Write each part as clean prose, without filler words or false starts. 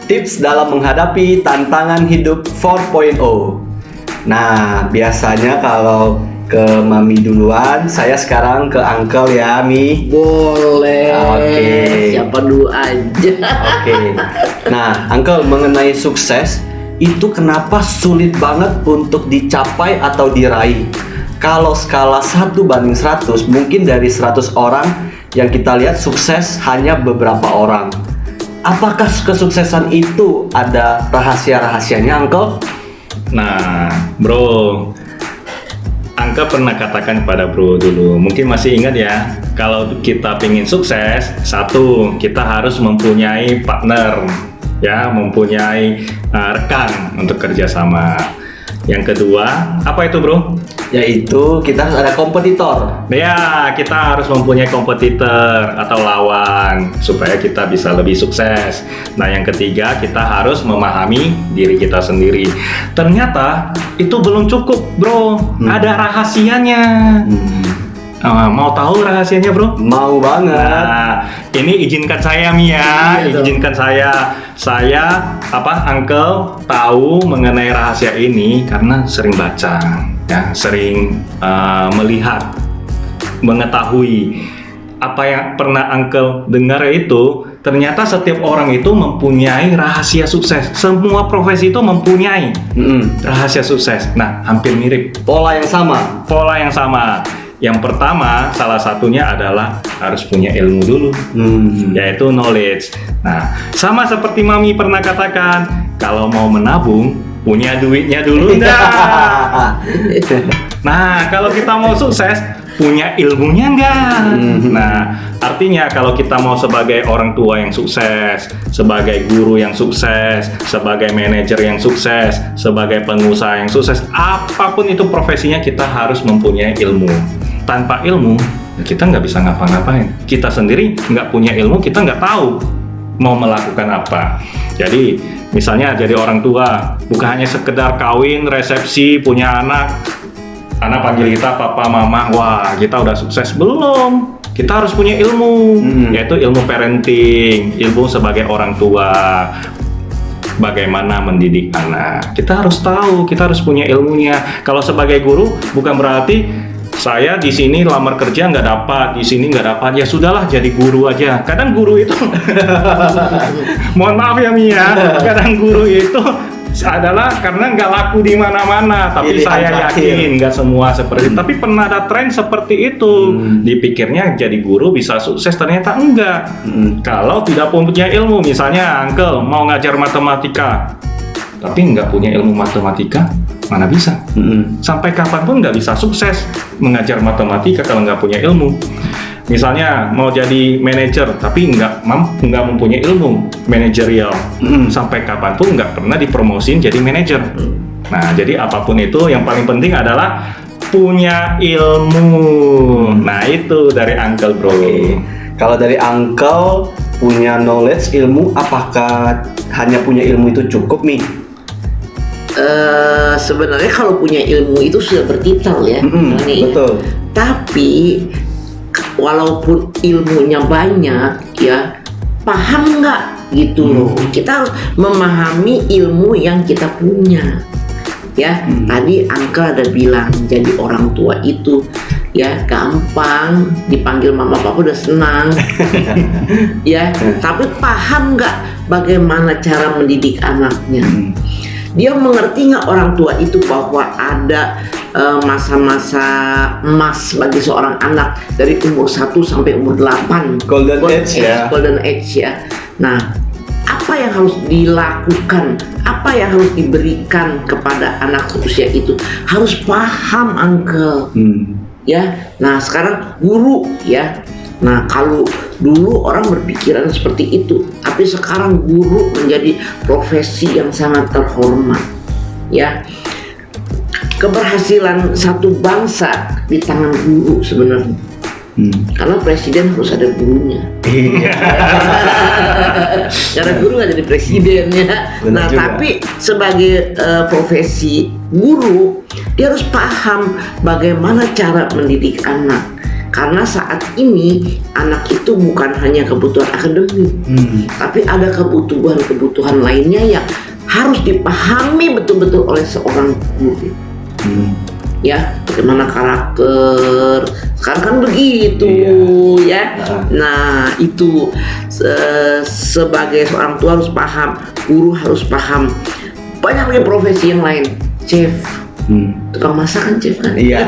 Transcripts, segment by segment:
tips dalam menghadapi tantangan hidup 4.0. Nah, biasanya kalau ke Mami duluan, saya sekarang ke Uncle ya, Mi. Boleh. Oke. Siapa dulu aja. Oke. Nah, Uncle, mengenai sukses, itu kenapa sulit banget untuk dicapai atau diraih? Kalau skala 1:100, mungkin dari 100 orang yang kita lihat sukses hanya beberapa orang. Apakah kesuksesan itu ada rahasia-rahasianya, Uncle? Nah, bro, Angka pernah katakan pada bro dulu, mungkin masih ingat ya, kalau kita ingin sukses, satu, kita harus mempunyai partner, ya, mempunyai rekan untuk kerjasama. Yang kedua, apa itu bro? Yaitu kita harus ada kompetitor. Ya, kita harus mempunyai kompetitor atau lawan supaya kita bisa lebih sukses. Nah, yang ketiga, kita harus memahami diri kita sendiri. Ternyata itu belum cukup, bro. Ada rahasianya. Mau tahu rahasianya, bro? Mau banget. Nah, ini izinkan saya, Mia. Iya, Izinkan saya Uncle tahu mengenai rahasia ini karena sering baca, ya, sering melihat, mengetahui apa yang pernah Uncle dengar itu. Ternyata setiap orang itu mempunyai rahasia sukses. Semua profesi itu mempunyai rahasia sukses. Nah, hampir mirip. Pola yang sama. Pola yang sama. Yang pertama, salah satunya adalah harus punya ilmu dulu, yaitu knowledge. Nah, sama seperti Mami pernah katakan, kalau mau menabung, punya duitnya dulu enggak? Nah, kalau kita mau sukses, punya ilmunya enggak? Nah, artinya kalau kita mau sebagai orang tua yang sukses, sebagai guru yang sukses, sebagai manajer yang sukses, sebagai pengusaha yang sukses, apapun itu profesinya, kita harus mempunyai ilmu. Tanpa ilmu, kita nggak bisa ngapa-ngapain. Kita sendiri nggak punya ilmu, kita nggak tahu mau melakukan apa. Jadi, misalnya jadi orang tua, bukan hanya sekedar kawin, resepsi, punya anak panggil kita papa, mama, wah kita udah sukses. Belum. Kita harus punya ilmu, yaitu ilmu parenting, ilmu sebagai orang tua, bagaimana mendidik anak. Kita harus tahu, kita harus punya ilmunya. Kalau sebagai guru, bukan berarti saya di sini lamar kerja nggak dapat, di sini nggak dapat, ya sudahlah jadi guru aja. Kadang guru itu, mohon maaf ya Mia, kadang guru itu adalah karena nggak laku di mana-mana. Tapi saya yakin nggak semua seperti itu. Tapi pernah ada tren seperti itu. Dipikirnya jadi guru bisa sukses, ternyata enggak. Kalau tidak punya ilmu, misalnya Uncle mau ngajar matematika, tapi nggak punya ilmu matematika, mana bisa? Sampai kapanpun nggak bisa sukses mengajar matematika kalau nggak punya ilmu. Misalnya mau jadi manajer tapi nggak mempunyai ilmu manajerial, sampai kapanpun nggak pernah dipromosin jadi manajer. Nah, jadi apapun itu yang paling penting adalah punya ilmu. Nah, itu dari Uncle, bro. Kalau dari Uncle punya knowledge, ilmu, apakah hanya punya ilmu itu cukup, Mi? Sebenarnya kalau punya ilmu itu sudah bertitel ya. Betul. Tapi walaupun ilmunya banyak ya, paham nggak gitu loh. Kita harus memahami ilmu yang kita punya ya. Tadi Angka ada bilang jadi orang tua itu ya gampang, dipanggil mama papa udah senang ya. Tapi paham nggak bagaimana cara mendidik anaknya? Dia mengerti nggak orang tua itu bahwa ada masa-masa emas bagi seorang anak dari umur 1 sampai umur 8, Golden age ya. Golden age ya. Nah, apa yang harus dilakukan, apa yang harus diberikan kepada anak seusia itu, harus paham Uncle. Ya. Nah, sekarang guru ya. Nah, kalau dulu orang berpikiran seperti itu, tapi sekarang guru menjadi profesi yang sangat terhormat ya. Keberhasilan satu bangsa di tangan guru sebenarnya. Karena presiden harus ada gurunya. Karena guru nggak jadi presiden ya. Nah, tapi sebagai profesi guru, dia harus paham bagaimana cara mendidik anak. Karena saat ini anak itu bukan hanya kebutuhan akademik, tapi ada kebutuhan lainnya yang harus dipahami betul-betul oleh seorang guru. Ya, bagaimana karakter sekarang kan begitu. Ya. Nah itu sebagai seorang tua harus paham, guru harus paham. Banyak lagi profesi yang lain, chef, tukang masak kan chef kan. Iya.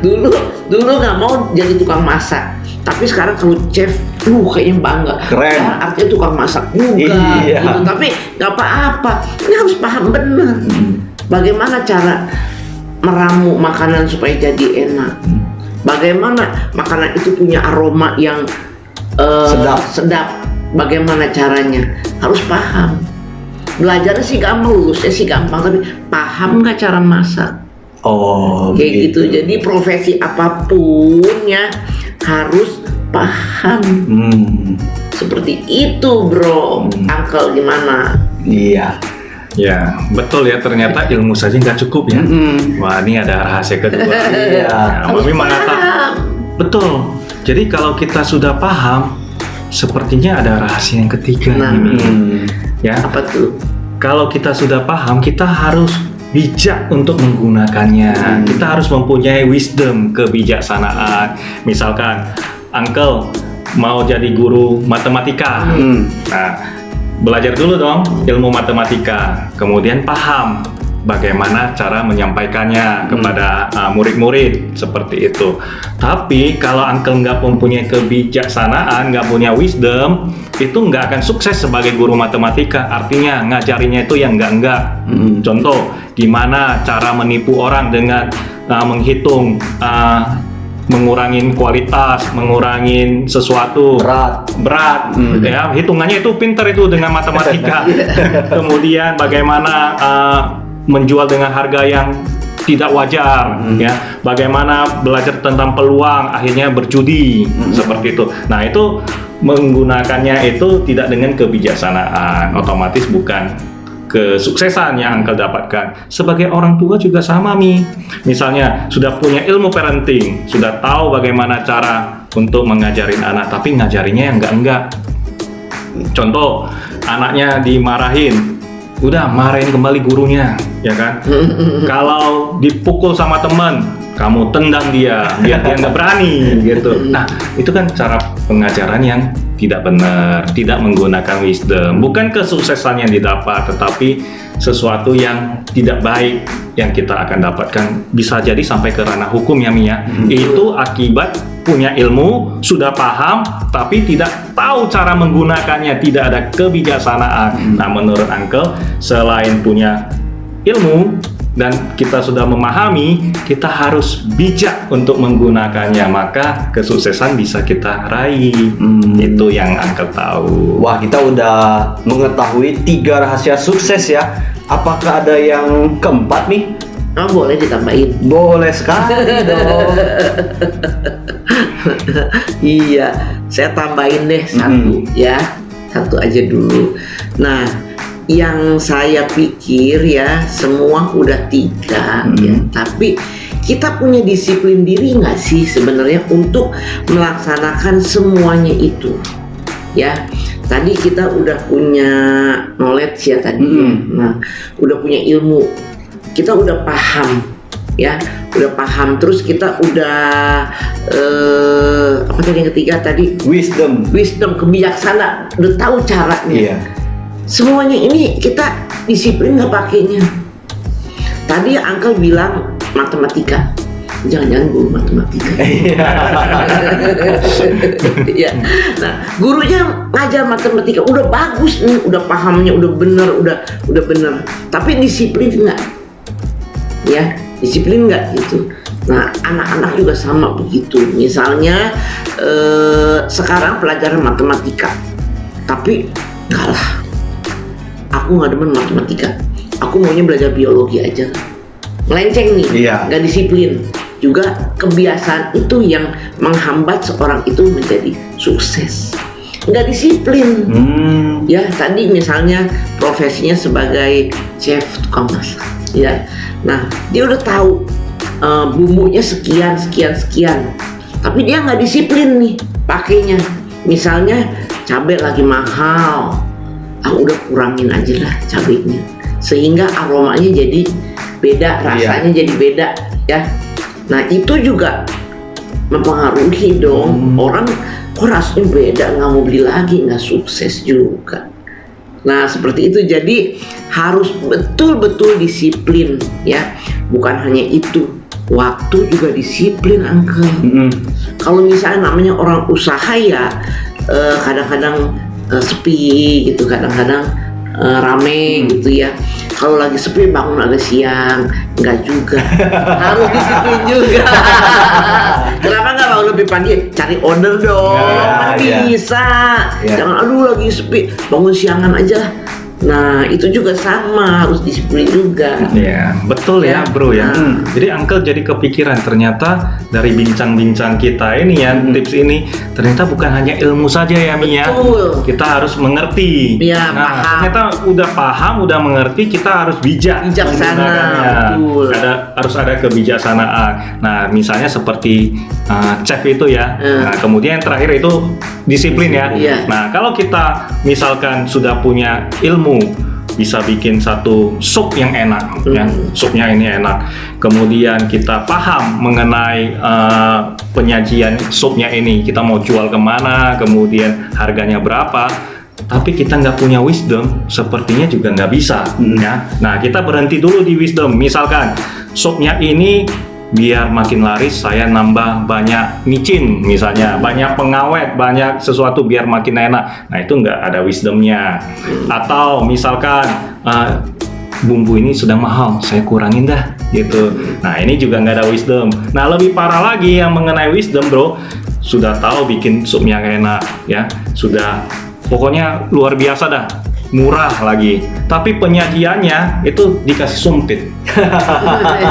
dulu nggak mau jadi tukang masak, tapi sekarang kalau chef, kayaknya bangga. Keren. Ya, artinya tukang masak juga. Iya. Gitu. Tapi nggak apa-apa, ini harus paham benar. Bagaimana cara meramu makanan supaya jadi enak? Bagaimana makanan itu punya aroma yang sedap? Bagaimana caranya? Harus paham. Belajarnya sih gampang, lulusnya sih gampang, tapi paham nggak cara masak? Oh, Kayak gitu. Jadi profesi apapun ya harus paham. Seperti itu, bro. Uncle gimana? Iya. Ya, betul ya, ternyata ilmu saja nggak cukup ya. Wah, ini ada rahasia kedua. Iya. Nah, Mami mengatakan, betul. Jadi kalau kita sudah paham, sepertinya ada rahasia yang ketiga Nah, ini. Ya, apa tuh? kalau kita sudah paham, kita harus bijak untuk menggunakannya. Kita harus mempunyai wisdom, kebijaksanaan. Misalkan, Uncle mau jadi guru matematika. Nah, belajar dulu dong ilmu matematika, kemudian paham bagaimana cara menyampaikannya kepada murid-murid seperti itu. Tapi kalau Uncle nggak mempunyai kebijaksanaan, nggak punya wisdom, itu nggak akan sukses sebagai guru matematika. Artinya ngajarinya itu yang enggak. Contoh, gimana cara menipu orang dengan menghitung, mengurangin kualitas, mengurangin sesuatu berat, ya, hitungannya itu pinter itu dengan matematika. Kemudian bagaimana menjual dengan harga yang tidak wajar, ya, bagaimana belajar tentang peluang, akhirnya berjudi, seperti itu. Nah, itu menggunakannya itu tidak dengan kebijaksanaan, otomatis bukan kesuksesan yang Uncle dapatkan. Sebagai orang tua juga sama, Mi. Misalnya sudah punya ilmu parenting, sudah tahu bagaimana cara untuk mengajarin anak, tapi ngajarinya yang enggak. Contoh, anaknya dimarahin, udah marahin kembali gurunya, ya kan? Kalau dipukul sama teman, kamu tendang dia biar dia nggak berani, gitu. Nah, itu kan cara pengajaran yang tidak benar, tidak menggunakan wisdom. Bukan kesuksesan yang didapat, tetapi sesuatu yang tidak baik yang kita akan dapatkan, bisa jadi sampai ke ranah hukum ya, Mia. Itu akibat punya ilmu, sudah paham, tapi tidak tahu cara menggunakannya, tidak ada kebijaksanaan. Nah, menurut Uncle, selain punya ilmu dan kita sudah memahami, kita harus bijak untuk menggunakannya, maka kesuksesan bisa kita raih. Itu yang Uncle tahu. Wah, kita udah mengetahui 3 rahasia sukses ya. Apakah ada yang keempat nih? Oh, boleh ditambahin. Boleh sekali dong. Iya, saya tambahin deh satu ya, satu aja dulu. Nah, yang saya pikir ya semua udah 3 ya, tapi kita punya disiplin diri nggak sih sebenarnya untuk melaksanakan semuanya itu ya. Tadi kita udah punya knowledge ya tadi ya. Nah, udah punya ilmu, kita udah paham ya, udah paham, terus kita udah apa tadi yang ketiga tadi? Wisdom, kebijaksanaan, udah tahu caranya. Iya. Semuanya ini kita disiplin nggak pakainya. Tadi Uncle bilang matematika, jangan-jangan guru matematika. Ya. Nah, gurunya ngajar matematika udah bagus nih, udah pahamnya udah bener. Tapi disiplin nggak? Ya, disiplin nggak gitu. Nah, anak-anak juga sama begitu. Misalnya sekarang pelajaran matematika, tapi kalah. Aku nggak demen matematika, aku maunya belajar biologi aja. Melenceng nih, nggak disiplin. Juga kebiasaan itu yang menghambat seorang itu menjadi sukses. Nggak disiplin. Ya, tadi misalnya profesinya sebagai chef, tukang masak. Ya, nah dia udah tahu bumbunya sekian. tapi dia nggak disiplin nih pakainya. Misalnya cabai lagi mahal, udah kurangin aja lah cabainya, sehingga aromanya jadi beda, rasanya jadi beda ya. Nah itu juga mempengaruhi dong. Orang kok rasanya beda, nggak mau beli lagi, nggak sukses juga. Nah seperti itu, jadi harus betul-betul disiplin ya. Bukan hanya itu, waktu juga disiplin, Uncle. Kalau misalnya namanya orang usaha ya, kadang-kadang sepi gitu, kadang-kadang rame gitu ya. Kalau lagi sepi bangun agak siang, enggak juga. Harus disiplin juga. Kenapa nggak bangun lebih pagi? Cari order dong, kan bisa. Jangan aduh lagi sepi, bangun siangan aja. Nah itu juga sama, harus disiplin juga. Ya betul ya bro ya. Jadi Uncle jadi kepikiran, ternyata dari bincang-bincang kita ini ya, tips ini ternyata bukan hanya ilmu saja ya Mi ya. Betul. Kita harus mengerti. Ya, paham. Ternyata udah paham, udah mengerti, kita harus bijaksana. Betul. Harus ada kebijaksanaan. Nah misalnya seperti chef itu ya. Nah kemudian yang terakhir itu disiplin ya. Iya. Nah kalau kita misalkan sudah punya ilmu, bisa bikin satu sup yang enak ya, supnya ini enak, kemudian kita paham mengenai penyajian supnya ini, kita mau jual kemana, kemudian harganya berapa, tapi kita nggak punya wisdom, sepertinya juga nggak bisa ya. Nah kita berhenti dulu di wisdom. Misalkan supnya ini biar makin laris, saya nambah banyak micin misalnya, banyak pengawet, banyak sesuatu biar makin enak. Nah itu nggak ada wisdomnya. Atau misalkan bumbu ini sudah mahal, saya kurangin dah gitu. Nah ini juga nggak ada wisdom. Nah lebih parah lagi yang mengenai wisdom bro, sudah tahu bikin supnya enak ya, sudah pokoknya luar biasa dah, murah lagi, tapi penyajiannya itu dikasih sumpit.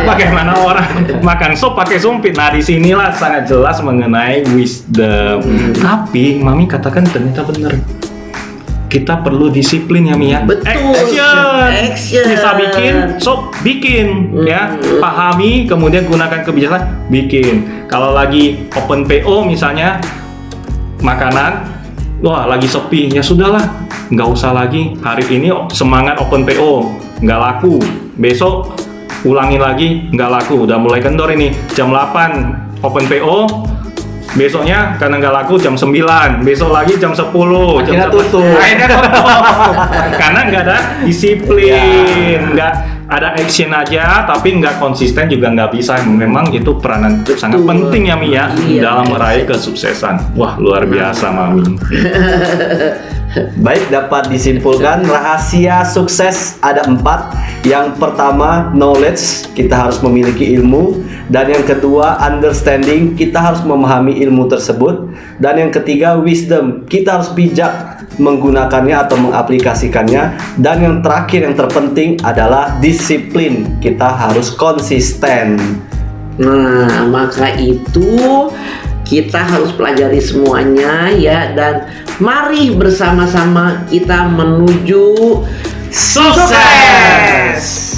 Bagaimana orang makan sup pakai sumpit? Nah disinilah sangat jelas mengenai wisdom. Tapi Mami katakan ternyata benar, kita perlu disiplin ya Mi ya. Betul. Action. Bisa bikin sup, bikin ya, pahami, kemudian gunakan kebijaksanaan, bikin. Kalau lagi open PO misalnya makanan, wah lagi sepi, ya sudahlah, nggak usah lagi. Hari ini semangat open PO, nggak laku. Besok ulangin lagi, nggak laku. Udah mulai kendor ini, jam 8 open PO, besoknya karena nggak laku jam 9, besok lagi jam 10, Akhirnya jam 11. tutup. Akhirnya tutup. Karena nggak ada disiplin, nggak ada action aja, tapi nggak konsisten juga nggak bisa. Memang itu peranan sangat penting ya Mi ya, dalam meraih kesuksesan. Wah luar biasa Mami. Baik, dapat disimpulkan rahasia sukses ada 4. Yang pertama, knowledge, kita harus memiliki ilmu. Dan yang kedua, understanding, kita harus memahami ilmu tersebut. Dan yang ketiga, wisdom, kita harus bijak menggunakannya atau mengaplikasikannya. Dan yang terakhir, yang terpenting adalah disiplin, kita harus konsisten. Nah maka itu kita harus pelajari semuanya ya, dan mari bersama-sama kita menuju Sukses!